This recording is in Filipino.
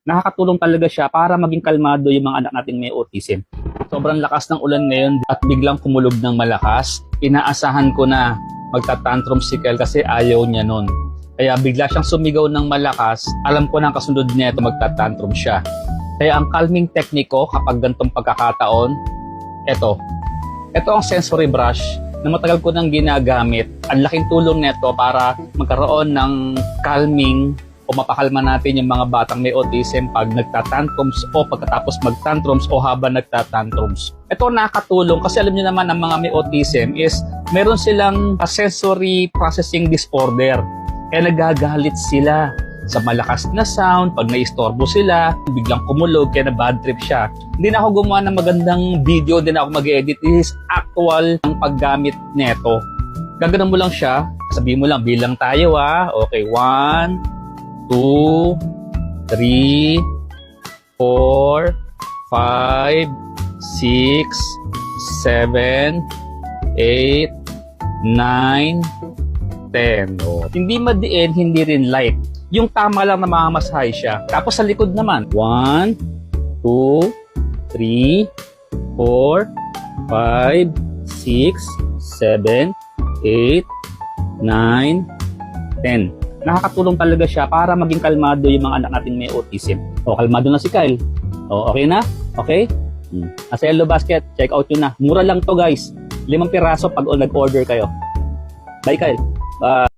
Nakakatulong talaga siya para maging kalmado yung mga anak nating may autism. Sobrang lakas ng ulan ngayon at biglang kumulob ng malakas. Inaasahan ko na magta-tantrum si Kyle kasi ayaw niya nun. Kaya bigla siyang sumigaw ng malakas. Alam ko na ang kasunod niya ito, magta-tantrum siya. Kaya ang calming technique ko kapag ganitong pagkakataon, ito ang sensory brush na matagal ko nang ginagamit. Ang laking tulong nito para magkaroon ng calming o mapakalma natin yung mga batang may autism pag nagtatantrums o pagkatapos magtantrums o habang nagtatantrums. Ito nakakatulong kasi alam niyo naman ang mga may autism is meron silang sensory processing disorder. Kaya nagagalit sila sa malakas na sound, pag naistorbo sila, biglang kumulog, kaya na bad trip siya. Hindi na ako gumawa ng magandang video, hindi na ako mag-edit. This is actual ang paggamit neto. Gaganon mo lang siya, sabihin mo lang, bilang tayo Okay, 1, 2, 3, 4, 5, 6, 7, 8, 9, 10. Hindi madiin, hindi rin light. Yung tama lang na mamamasahe siya. Tapos sa likod naman, 1, 2, 3, 4, 5, 6, 7, 8, 9, 10. Nakakatulong talaga siya para maging kalmado yung mga anak natin may autism. Kalmado na si Kyle. Okay na? Okay? Sa Yellow Basket, check out yun na. Mura lang to guys. 5 piraso pag nag-order kayo. Bye Kyle. Bye.